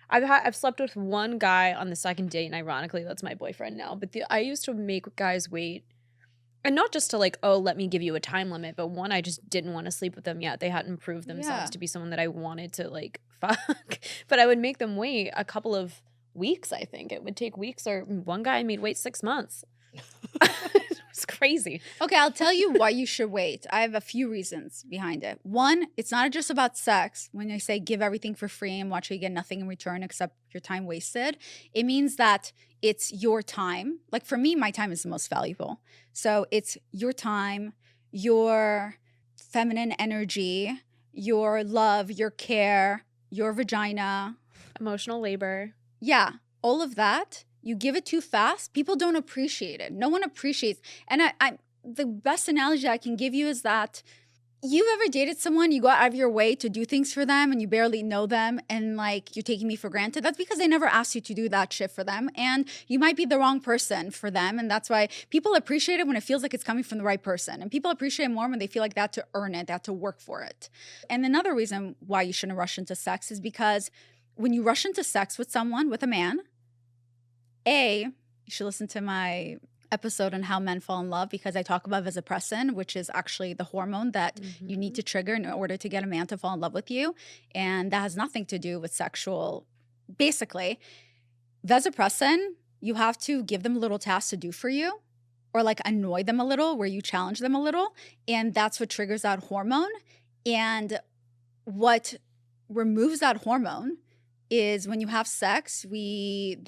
I've slept with one guy on the second date, and ironically, that's my boyfriend now. But I used to make guys wait And not just to like, oh, let me give you a time limit, but one, I just didn't want to sleep with them yet. They hadn't proved themselves to be someone that I wanted to like fuck. But I would make them wait a couple of weeks, I think. It would take weeks, or one guy I made wait 6 months. It was crazy. Okay, I'll tell you why you should wait. I have a few reasons behind it. One, it's not just about sex. When I say give everything for free and watch you get nothing in return except your time wasted, it means that it's your time. Like for me, my time is the most valuable. So it's your time, your feminine energy, your love, your care, your vagina. Emotional labor. Yeah, all of that. You give it too fast, people don't appreciate it. No one appreciates. And I the best analogy I can give you is that you've ever dated someone, you go out of your way to do things for them and you barely know them and like you're taking me for granted. That's because they never asked you to do that shit for them. And you might be the wrong person for them. And that's why people appreciate it when it feels like it's coming from the right person. And people appreciate it more when they feel like they have to earn it, they have to work for it. And another reason why you shouldn't rush into sex is because when you rush into sex with someone, with a man, you should listen to my episode on how men fall in love because I talk about vasopressin, which is actually the hormone that you need to trigger in order to get a man to fall in love with you. And that has nothing to do with sexual. Basically, vasopressin, you have to give them a little task to do for you or like annoy them a little where you challenge them a little. And that's what triggers that hormone. And what removes that hormone is when you have sex, the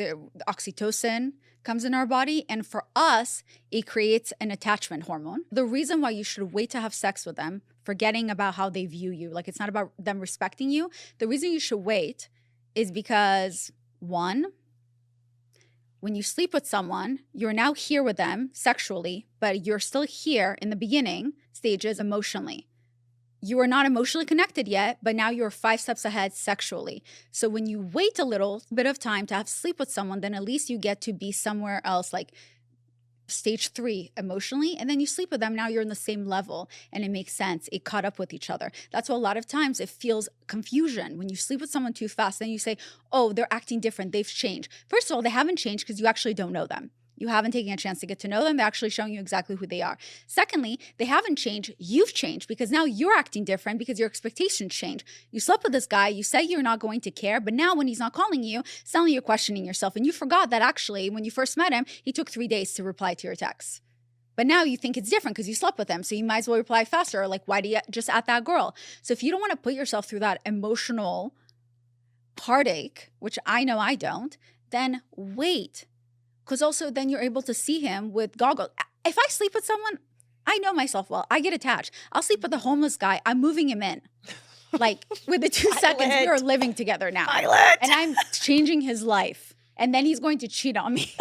oxytocin comes in our body. And for us, it creates an attachment hormone. The reason why you should wait to have sex with them, forgetting about how they view you, like it's not about them respecting you. The reason you should wait is because, one, when you sleep with someone, you're now here with them sexually, but you're still here in the beginning stages emotionally. You are not emotionally connected yet, but now you're 5 steps ahead sexually. So when you wait a little bit of time to have sleep with someone, then at least you get to be somewhere else, like stage 3 emotionally, and then you sleep with them. Now you're in the same level and it makes sense. It caught up with each other. That's why a lot of times it feels confusion. When you sleep with someone too fast, then you say, oh, they're acting different. They've changed. First of all, they haven't changed because you actually don't know them. You haven't taken a chance to get to know them. They're actually showing you exactly who they are. Secondly, they haven't changed. You've changed because now you're acting different because your expectations change. You slept with this guy. You said you're not going to care. But now when he's not calling you, suddenly you're questioning yourself. And you forgot that actually when you first met him, he took 3 days to reply to your texts. But now you think it's different because you slept with him. So you might as well reply faster. Or like, why do you just at that girl? So if you don't want to put yourself through that emotional heartache, which I know I don't, then wait. Because also then you're able to see him with goggles. If I sleep with someone, I know myself well. I get attached. I'll sleep with a homeless guy. I'm moving him in. Like with the 2 seconds, we are living together now. Violet! And I'm changing his life. And then he's going to cheat on me.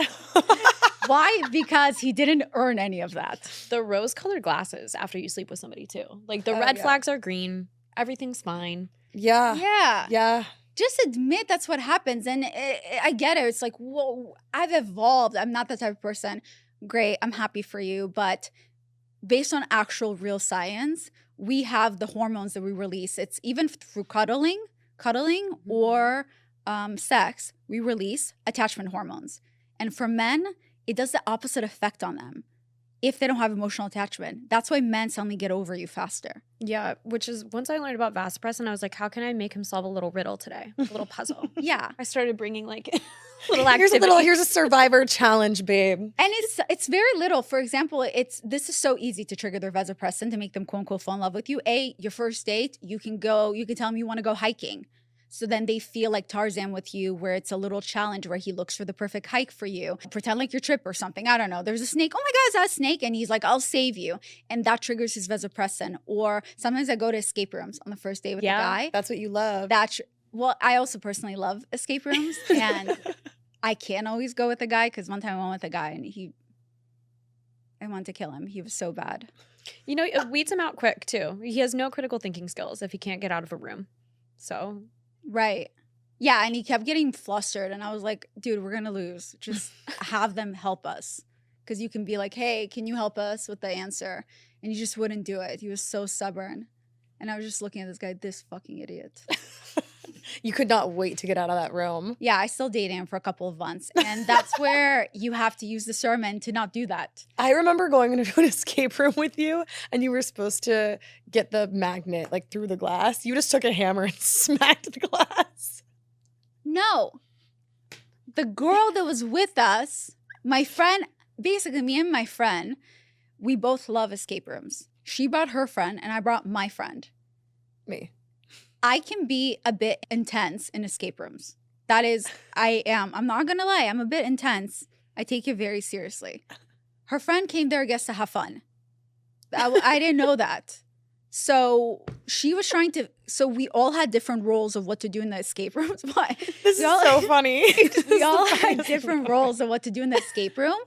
Why? Because he didn't earn any of that. The rose-colored glasses after you sleep with somebody too. Like the red flags are green. Everything's fine. Yeah. Yeah. Yeah. Just admit that's what happens. And I get it. It's like, whoa, I've evolved. I'm not that type of person. Great. I'm happy for you. But based on actual real science, we have the hormones that we release. It's even through cuddling or sex, we release attachment hormones. And for men, it does the opposite effect on them if they don't have emotional attachment. That's why men suddenly get over you faster. Yeah, which is once I learned about Vasopressin, I was like, how can I make him solve a little riddle today? A little puzzle. Yeah. I started bringing like little activities. Here's a survivor challenge, babe. And it's very little. For example, this is so easy to trigger their vasopressin to make them quote unquote fall in love with you. Your first date, you can tell them you want to go hiking. So then they feel like Tarzan with you, where it's a little challenge where he looks for the perfect hike for you. Pretend like your trip or something. I don't know. There's a snake. Oh my God, is that a snake? And he's like, I'll save you. And that triggers his vasopressin. Or sometimes I go to escape rooms on the first date with a guy. That's what you love. Well, I also personally love escape rooms. And I can't always go with a guy because one time I went with a guy and I wanted to kill him. He was so bad. You know, it weeds him out quick too. He has no critical thinking skills if he can't get out of a room. So... Right. Yeah, and he kept getting flustered, and I was like, dude, we're going to lose. Just have them help us. Because you can be like, hey, can you help us with the answer? And he just wouldn't do it. He was so stubborn. And I was just looking at this guy, this fucking idiot. You could not wait to get out of that room. Yeah, I still dated him for a couple of months. And that's where you have to use discernment to not do that. I remember going into an escape room with you, and you were supposed to get the magnet like through the glass. You just took a hammer and smacked the glass. No. The girl that was with us, my friend, basically me and my friend, we both love escape rooms. She brought her friend and I brought my friend. Me. I can be a bit intense in escape rooms. That is, I am. I'm not going to lie. I'm a bit intense. I take it very seriously. Her friend came there, I guess, to have fun. I didn't know that. So she was trying to, so we all had different roles of what to do in the escape rooms. But This is so funny. we all had different roles of what to do in the escape room.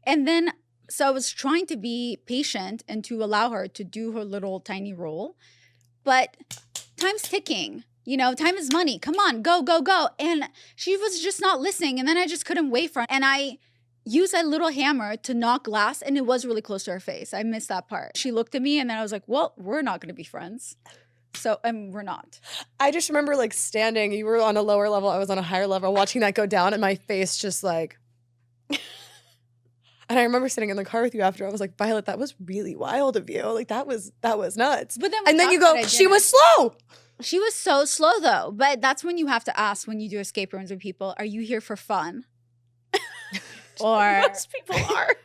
And then, so I was trying to be patient and to allow her to do her little tiny role. But time's ticking. You know, time is money. Come on, go, go, go. And she was just not listening. And then I just couldn't wait for her. And I used a little hammer to knock glass, and it was really close to her face. I missed that part. She looked at me, and then I was like, well, we're not going to be friends. So, we're not. I just remember like standing, you were on a lower level, I was on a higher level, watching that go down, and my face just like... And I remember sitting in the car with you after. I was like, Violet, that was really wild of you. Like, that was nuts. But then and then you go, she was slow. She was so slow, though. But that's when you have to ask, when you do escape rooms with people, are you here for fun? Or Most people are.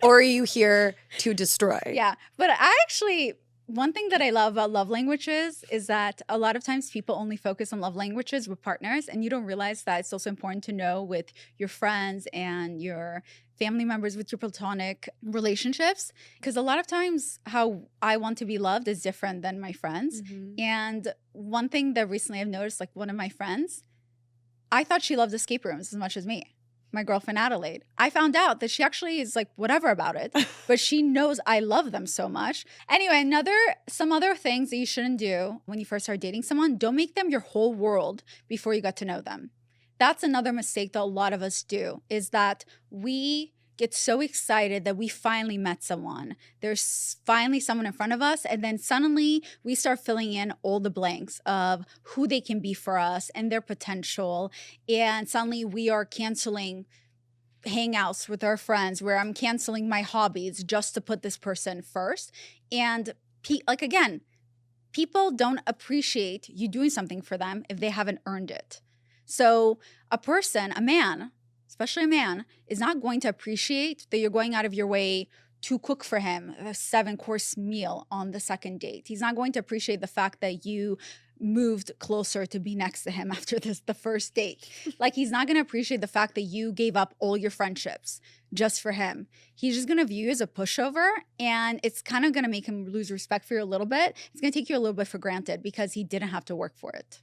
Or are you here to destroy? Yeah. But I actually, one thing that I love about love languages is that a lot of times people only focus on love languages with partners, and you don't realize that it's also important to know with your friends and your family members, with your platonic relationships. Because a lot of times how I want to be loved is different than my friends. Mm-hmm. And one thing that recently I've noticed, like one of my friends, I thought she loved escape rooms as much as me. My girlfriend Adelaide. I found out that she actually is like whatever about it, but she knows I love them so much. Anyway, some other things that you shouldn't do when you first start dating someone, don't make them your whole world before you get to know them. That's another mistake that a lot of us do, is that we get so excited that we finally met someone. There's finally someone in front of us, and then suddenly we start filling in all the blanks of who they can be for us and their potential. And suddenly we are canceling hangouts with our friends, where I'm canceling my hobbies just to put this person first. And again, people don't appreciate you doing something for them if they haven't earned it. So a man, especially a man, is not going to appreciate that you're going out of your way to cook for him a 7-course meal on the second date. He's not going to appreciate the fact that you moved closer to be next to him after the first date. Like, he's not going to appreciate the fact that you gave up all your friendships just for him. He's just going to view you as a pushover, and it's kind of going to make him lose respect for you a little bit. It's going to take you a little bit for granted because he didn't have to work for it.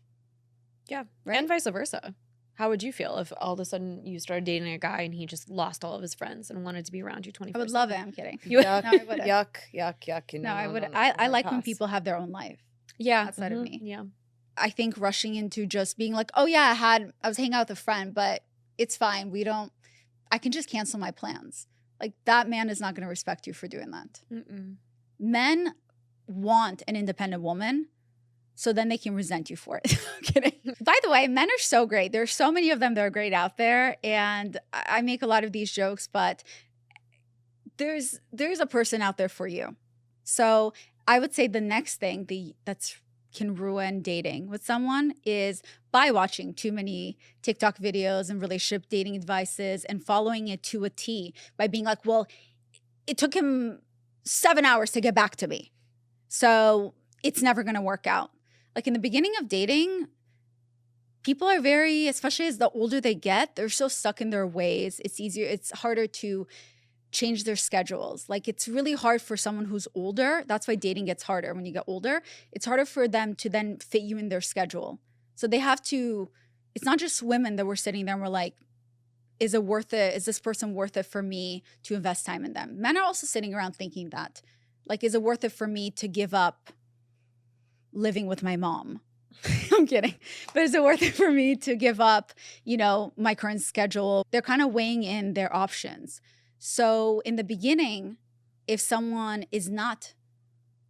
Yeah. Right? And vice versa. How would you feel if all of a sudden you started dating a guy and he just lost all of his friends and wanted to be around you 24/7? I would love it. I'm kidding. Yuck, No, I wouldn't. yuck. No, I would. I like when people have their own life Yeah. outside of me. Yeah. I think rushing into just being like, oh yeah, I was hanging out with a friend, but it's fine. I can just cancel my plans. Like, that man is not going to respect you for doing that. Mm-mm. Men want an independent woman, so then they can resent you for it. I'm kidding. By the way, men are so great. There's so many of them that are great out there. And I make a lot of these jokes, but there's a person out there for you. So I would say the next thing that's can ruin dating with someone is by watching too many TikTok videos and relationship dating advices and following it to a T, by being like, well, it took him 7 hours to get back to me, so it's never going to work out. Like, in the beginning of dating, people are very, especially as the older they get, they're so stuck in their ways. It's harder to change their schedules. Like, it's really hard for someone who's older. That's why dating gets harder when you get older. It's harder for them to then fit you in their schedule. So they have to, it's not just women that we're sitting there and we're like, is it worth it? Is this person worth it for me to invest time in them? Men are also sitting around thinking that. Like, is it worth it for me to give up living with my mom? I'm kidding. But is it worth it for me to give up, my current schedule? They're kind of weighing in their options. So in the beginning, if someone is not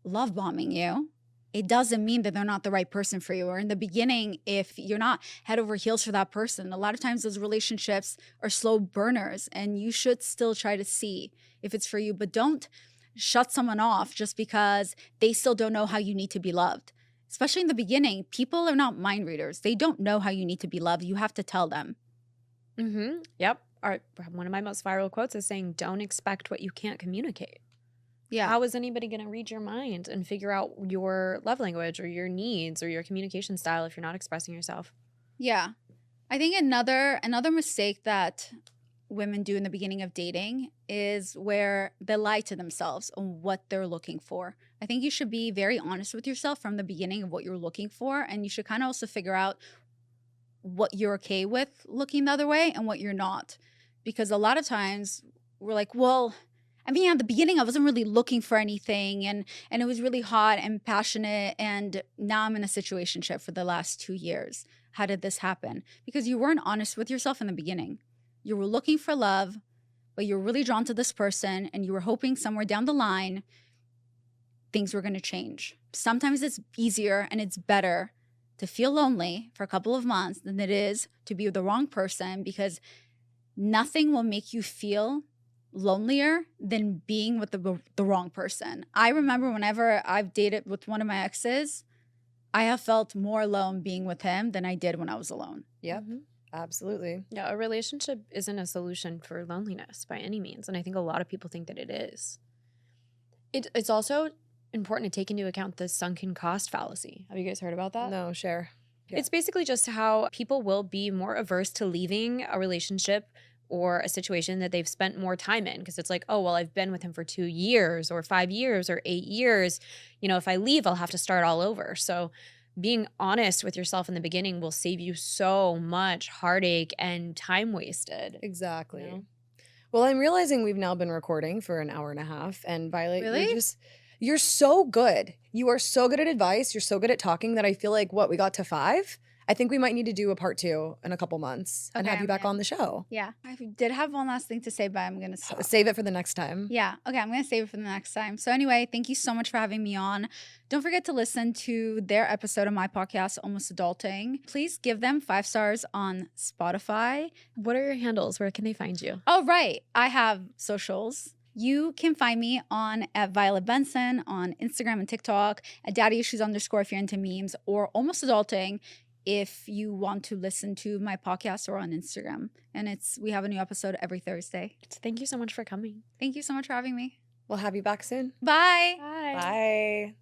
love bombing you, it doesn't mean that they're not the right person for you. Or in the beginning, if you're not head over heels for that person, a lot of times those relationships are slow burners, and you should still try to see if it's for you. But don't shut someone off just because they still don't know how you need to be loved. Especially in the beginning, people are not mind readers. They don't know how you need to be loved. You have to tell them. Yep. One of my most viral quotes is saying, don't expect what you can't communicate. Yeah. How is anybody going to read your mind and figure out your love language or your needs or your communication style if you're not expressing yourself? Yeah. I think another mistake that women do in the beginning of dating is where they lie to themselves on what they're looking for. I think you should be very honest with yourself from the beginning of what you're looking for, and you should kind of also figure out what you're okay with looking the other way and what you're not. Because a lot of times we're like, well, I mean, at the beginning, I wasn't really looking for anything, and it was really hot and passionate, and now I'm in a situationship for the last 2 years. How did this happen? Because you weren't honest with yourself in the beginning. You were looking for love, but you were really drawn to this person, and you were hoping somewhere down the line things were going to change. Sometimes it's easier and it's better to feel lonely for a couple of months than it is to be with the wrong person, because nothing will make you feel lonelier than being with the wrong person. I remember whenever I've dated with one of my exes, I have felt more alone being with him than I did when I was alone. Yep. Absolutely. Yeah, a relationship isn't a solution for loneliness by any means. And I think a lot of people think that it is. It's also important to take into account the sunken cost fallacy. Have you guys heard about that? No, share. Yeah. It's basically just how people will be more averse to leaving a relationship or a situation that they've spent more time in, because it's like, oh, well, I've been with him for 2 years or 5 years or 8 years. You know, if I leave, I'll have to start all over. So being honest with yourself in the beginning will save you so much heartache and time wasted. Exactly. You know? Well, I'm realizing we've now been recording for an hour and a half, and Violet, Really? you're so good. You are so good at advice. You're so good at talking that I feel like, we got to 5? I think we might need to do a part 2 in a couple months and have you back on the show. Yeah. I did have one last thing to say, but I'm going to stop. Save it for the next time. Yeah. Okay. I'm going to save it for the next time. So anyway, thank you so much for having me on. Don't forget to listen to their episode of my podcast, Almost Adulting. Please give them 5 stars on Spotify. What are your handles? Where can they find you? Oh, right. I have socials. You can find me at Violet Benson on Instagram and TikTok, at daddyissues_ if you're into memes, or Almost Adulting if you want to listen to my podcast, or on Instagram. And we have a new episode every Thursday. Thank you so much for coming. Thank you so much for having me. We'll have you back soon. Bye. Bye.